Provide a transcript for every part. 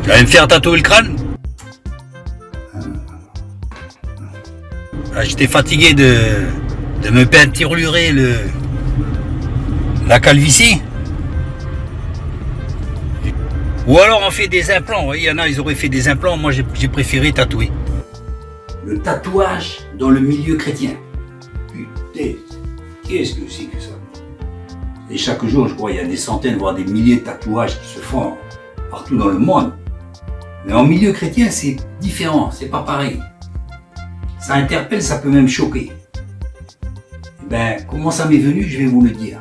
Tu vas me faire tatouer le crâne? Ah, j'étais fatigué de me peinturer la calvitie. Ou alors on fait des implants. Il y en a, ils auraient fait des implants. Moi, j'ai préféré tatouer. Le tatouage dans le milieu chrétien. Putain, qu'est-ce que c'est que ça? Et chaque jour, je crois, il y a des centaines, voire des milliers de tatouages qui se font partout dans le monde. Mais en milieu chrétien, c'est différent, c'est pas pareil. Ça interpelle, ça peut même choquer. Eh ben, comment ça m'est venu, je vais vous le dire.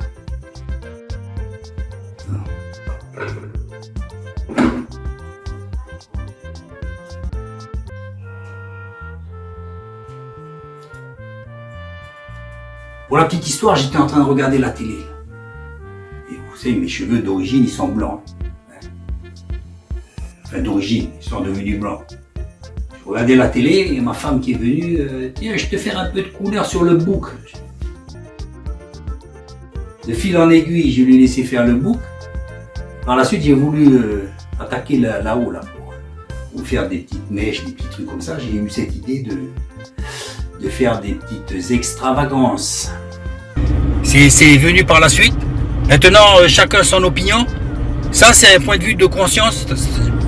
Pour la petite histoire, j'étais en train de regarder la télé. Et vous savez, mes cheveux d'origine, ils sont blancs. Enfin, d'origine, ils sont devenus blancs. Je regardais la télé et ma femme qui est venue, tiens, je te fais un peu de couleur sur le bouc. De fil en aiguille, je lui ai laissé faire le bouc. Par la suite, j'ai voulu attaquer là-haut, là, pour faire des petites mèches, des petits trucs comme ça. J'ai eu cette idée de faire des petites extravagances. C'est venu par la suite. Maintenant, chacun son opinion. Ça, c'est un point de vue de conscience.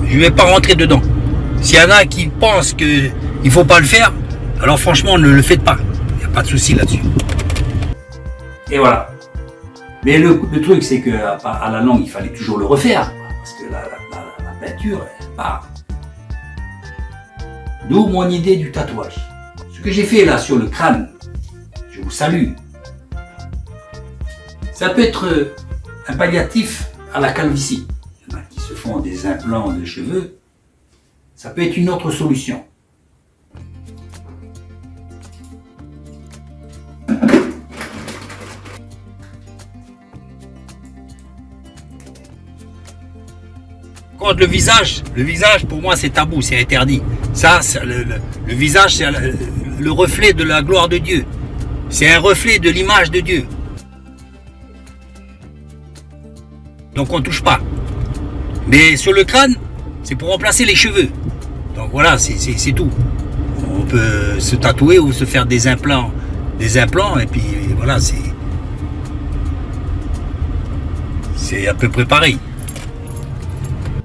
Je ne vais pas rentrer dedans. S'il y en a qui pensent qu'il ne faut pas le faire, alors franchement, ne le faites pas. Il n'y a pas de souci là-dessus. Et voilà. Mais le truc, c'est qu'à la langue, il fallait toujours le refaire. Parce que la peinture, elle part. D'où mon idée du tatouage. Ce que j'ai fait là sur le crâne, je vous salue. Ça peut être un palliatif à la calvitie. Il y en a qui se font des implants de cheveux. Ça peut être une autre solution. Contre le visage pour moi c'est tabou, c'est interdit. Ça, le visage c'est le reflet de la gloire de Dieu. C'est un reflet de l'image de Dieu. Donc on ne touche pas. Mais sur le crâne, c'est pour remplacer les cheveux. Donc voilà, c'est tout. On peut se tatouer ou se faire des implants et puis voilà, c'est à peu près pareil.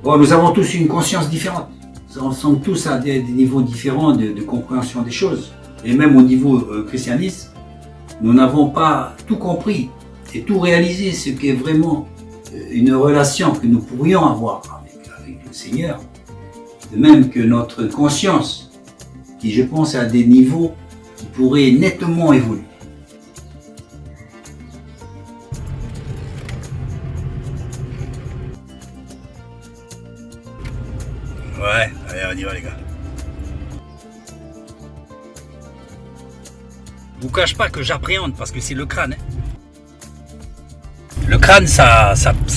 Bon, nous avons tous une conscience différente. Nous sommes tous à des niveaux différents de compréhension des choses. Et même au niveau christianisme, nous n'avons pas tout compris et tout réalisé ce qu'est vraiment une relation que nous pourrions avoir avec le Seigneur. De même que notre conscience, qui je pense à des niveaux qui pourraient nettement évoluer. Ouais, allez, on y va les gars. Je vous cache pas que j'appréhende parce que c'est le crâne. Le crâne, ça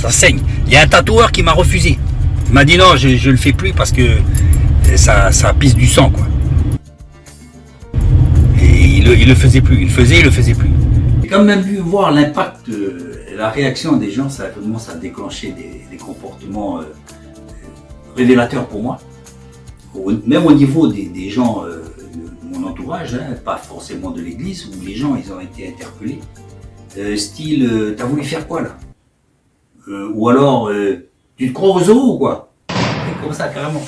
saigne. Il y a un tatoueur qui m'a refusé. Il m'a dit non, je le fais plus parce que ça pisse du sang, quoi. Et il le faisait plus. Il le faisait plus. J'ai quand même vu voir l'impact, la réaction des gens, ça commence à déclencher des comportements révélateurs pour moi. Même au niveau des gens de mon entourage, hein, pas forcément de l'église, où les gens ils ont été interpellés. Style, t'as voulu faire quoi là? Ou alors, tu te crois aux zoo ou quoi? Et comme ça, carrément.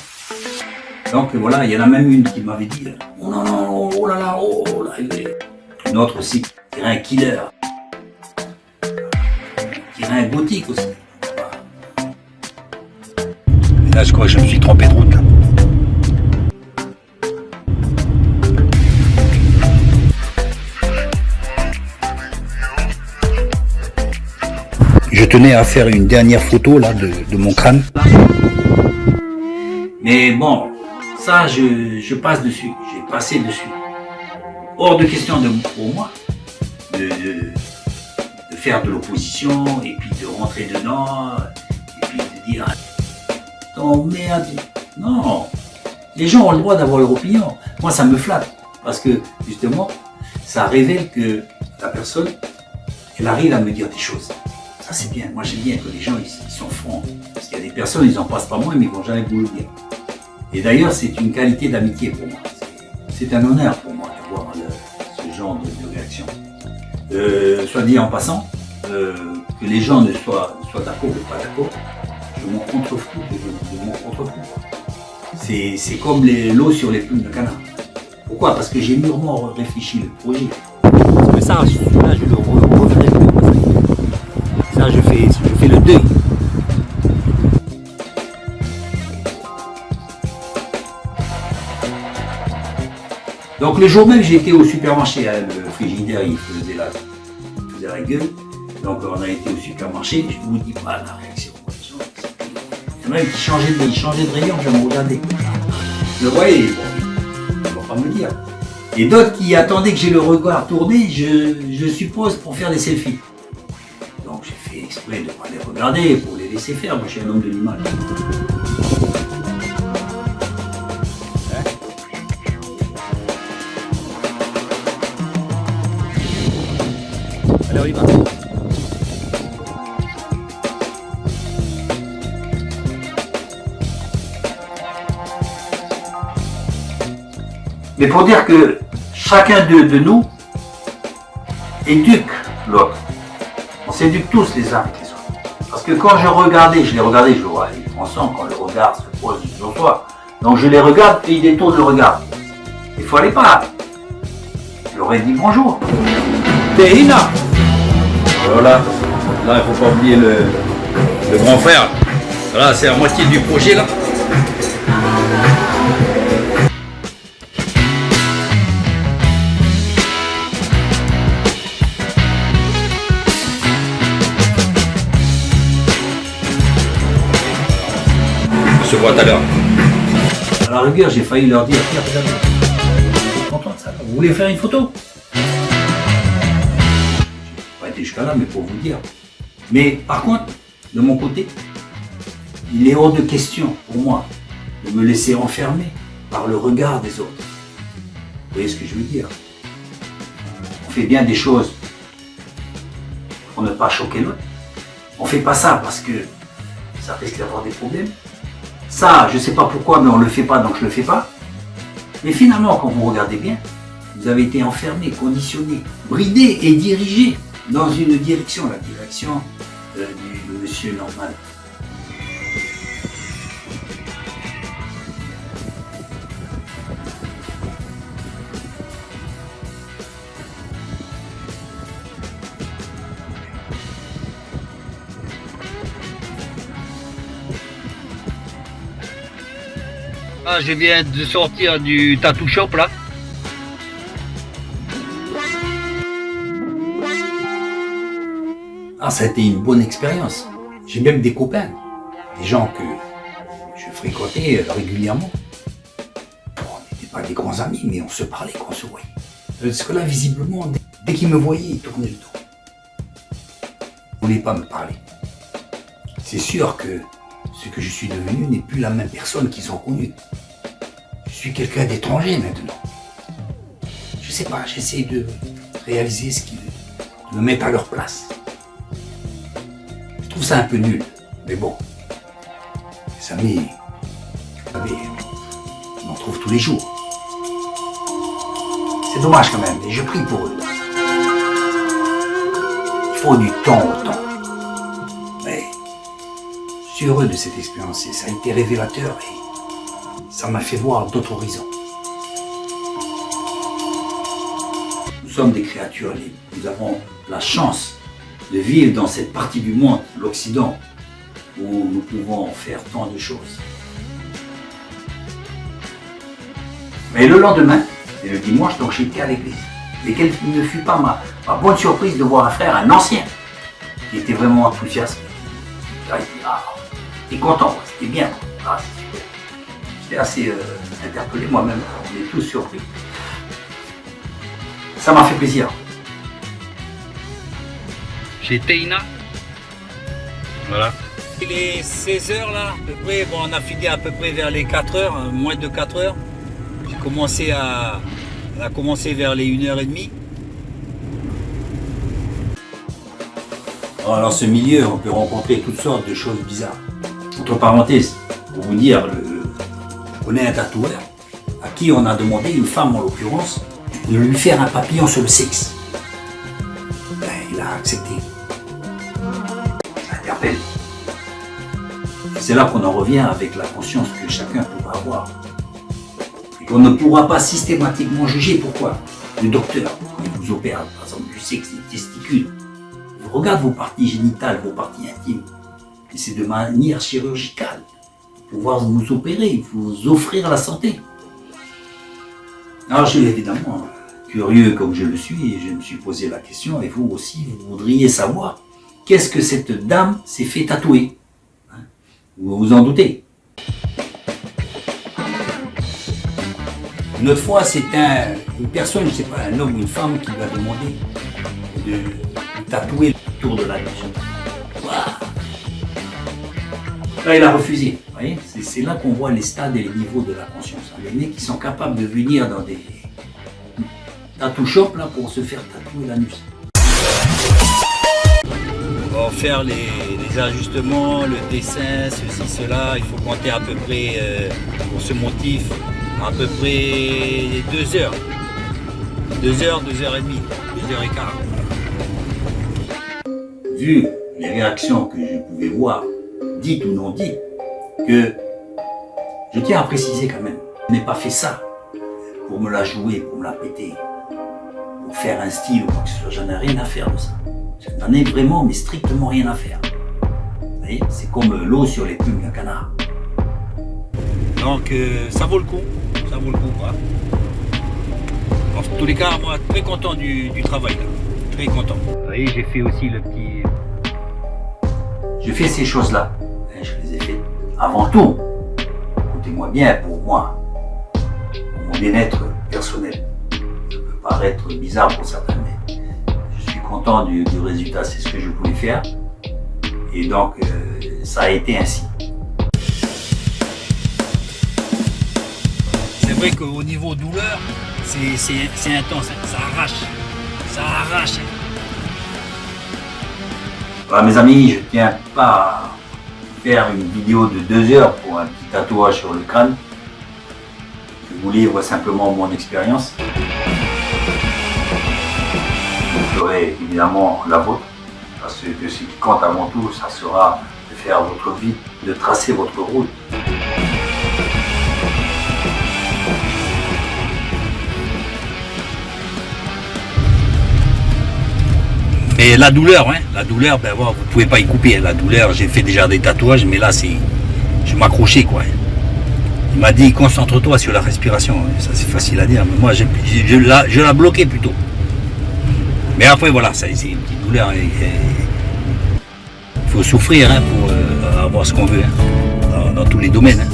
Donc voilà, il y en a même une qui m'avait dit, oh non, non, oh là là, oh là, une autre aussi, qui dirait un killer. Qui dirait un gothique aussi. Et là, je crois que je me suis trompé de route. Là. Je tenais à faire une dernière photo là de mon crâne. Mais bon, ça je passe dessus, j'ai passé dessus. Hors de question pour moi de faire de l'opposition et puis de rentrer dedans et puis de dire ton merde. Non, les gens ont le droit d'avoir leur opinion. Moi ça me flatte parce que justement ça révèle que la personne elle arrive à me dire des choses. Ça c'est bien, moi j'aime bien que les gens ils sont francs. Parce qu'il qu'il y a des personnes, ils en passent pas moins, mais ils vont jamais vous le dire. Et d'ailleurs, c'est une qualité d'amitié pour moi. C'est un honneur pour moi d'avoir ce genre de réaction. Soit dit en passant, que les gens ne soient d'accord ou pas d'accord, je m'en contrefous. C'est comme l'eau sur les plumes de canard. Pourquoi? Parce que j'ai mûrement réfléchi le projet. Parce que ça, là, je le referai plus. Ça, je fais le deuil. Donc le jour même, j'ai été au supermarché, le frigidaire, il faisait la gueule. Donc on a été au supermarché, je vous dis pas la réaction. Il y en a qui changeaient de rayon, je me regardais. Je le voyais, bon, ils ne vont pas me le dire. Et d'autres qui attendaient que j'ai le regard tourné, je suppose, pour faire des selfies. Donc j'ai fait exprès de ne pas les regarder, pour les laisser faire. Moi je suis un homme de l'image. Alors il va. Mais pour dire que chacun de nous éduque l'autre. On s'éduque tous les uns avec les autres. Parce que quand je les regardais, je vois, on sent quand le regard se pose sur soi. Donc je les regarde et ils détournent le regard. Il ne fallait pas. Je leur ai dit bonjour. Tehina. Voilà, là il ne faut pas oublier le grand frère. Voilà, c'est la moitié du projet là. On se voit tout à l'heure. À la rigueur, j'ai failli leur dire, tiens, regardez, vous êtes content de ça? Vous voulez faire une photo? Pas été jusqu'à là, mais pour vous dire. Mais par contre, de mon côté, il est hors de question pour moi de me laisser enfermer par le regard des autres. Vous voyez ce que je veux dire? On fait bien des choses pour ne pas choquer l'autre. On ne fait pas ça parce que ça risque d'avoir des problèmes. Ça, je ne sais pas pourquoi, mais on ne le fait pas, donc je ne le fais pas. Mais finalement, quand vous regardez bien, vous avez été enfermé, conditionné, bridé et dirigé dans une direction, la direction du monsieur normal. Ah, je viens de sortir du tattoo shop là. Ah, ça a été une bonne expérience. J'ai même des copains, des gens que je fréquentais régulièrement. Bon, on n'était pas des grands amis, mais on se parlait quand on se voyait. Parce que là, visiblement, dès qu'ils me voyaient, ils tournaient le dos. Ils ne voulaient pas me parler. C'est sûr que ce que je suis devenu n'est plus la même personne qu'ils ont connue. Je suis quelqu'un d'étranger maintenant. Je sais pas, j'essaie de réaliser ce qu'ils veulent, de me mettre à leur place. Je trouve ça un peu nul, mais bon. Les amis, vous savez, on en trouve tous les jours. C'est dommage quand même, mais je prie pour eux. Il faut du temps au temps. Mais je suis heureux de cette expérience et ça a été révélateur et ça m'a fait voir d'autres horizons. Nous sommes des créatures libres. Nous avons la chance de vivre dans cette partie du monde, l'Occident, où nous pouvons faire tant de choses. Mais le lendemain, et le dimanche, donc j'étais à l'église. Et quelle ne fut pas ma bonne surprise de voir un frère, un ancien, qui était vraiment enthousiaste. J'étais content, c'était bien. Ah, j'étais assez interpellé moi-même, on est tous surpris. Ça m'a fait plaisir. Chez Tehina. Voilà. Il est 16h là, à peu près. Bon, on a fini à peu près vers les 4h, moins de 4h. On a commencé vers les 1h30. Dans ce milieu, on peut rencontrer toutes sortes de choses bizarres. Entre parenthèses, pour vous dire, on est un tatoueur à qui on a demandé, une femme en l'occurrence, de lui faire un papillon sur le sexe. Ben, il a accepté. Ça interpelle. Et c'est là qu'on en revient avec la conscience que chacun pourra avoir. Et qu'on ne pourra pas systématiquement juger. Pourquoi? Le docteur, quand il vous opère, par exemple, du sexe, des testicules, il regarde vos parties génitales, vos parties intimes. Et c'est de manière chirurgicale. Pour pouvoir vous opérer, vous offrir la santé. Alors je suis évidemment curieux comme je le suis et je me suis posé la question, et vous aussi, vous voudriez savoir qu'est-ce que cette dame s'est fait tatouer. Hein? Vous vous en doutez. Une autre fois, c'est une personne, je ne sais pas, un homme ou une femme qui lui a demandé de tatouer autour de la nuque. Waouh! Là, il a refusé. Vous voyez, c'est là qu'on voit les stades et les niveaux de la conscience. Les mecs qui sont capables de venir dans des tattoo shops là, pour se faire tatouer l'anus. On va faire les ajustements, le dessin, ceci, cela. Il faut compter à peu près, pour ce motif, à peu près 2 heures. 2 heures, 2 heures et demie, 2 heures et quart. Vu les réactions que je pouvais voir, dites ou non dites, que je tiens à préciser quand même, je n'ai pas fait ça pour me la jouer, pour me la péter, pour faire un style ou quoi que ce soit. J'en ai rien à faire de ça. Je n'en ai vraiment, mais strictement rien à faire. Vous voyez, c'est comme l'eau sur les plumes d'un canard. Donc ça vaut le coup, ça vaut le coup, quoi. En tous les cas, moi, très content du travail, là. Très content. Vous voyez, j'ai fait aussi le petit... Je fais ces choses-là. Je les ai faites avant tout. Écoutez-moi bien, pour moi, pour mon bien-être personnel. Ça peut paraître bizarre pour certains, mais je suis content du résultat. C'est ce que je voulais faire. Et donc, ça a été ainsi. C'est vrai qu'au niveau douleur, c'est intense, hein. Ça arrache. Ça arrache. Voilà, mes amis, je ne tiens pas à faire une vidéo de 2 heures pour un petit tatouage sur le crâne. Je vous livre simplement mon expérience. Vous ferez évidemment la vôtre, parce que ce qui compte avant tout, ça sera de faire votre vie, de tracer votre route. Mais la douleur, ben, voilà, vous pouvez pas y couper. La douleur, j'ai fait déjà des tatouages, mais là, je m'accrochais, quoi. Il m'a dit, concentre-toi sur la respiration. Ça, c'est facile à dire, mais moi, je la bloquais plutôt. Mais après, voilà, c'est une petite douleur. Il faut souffrir, hein, pour avoir ce qu'on veut, hein, dans tous les domaines. Hein.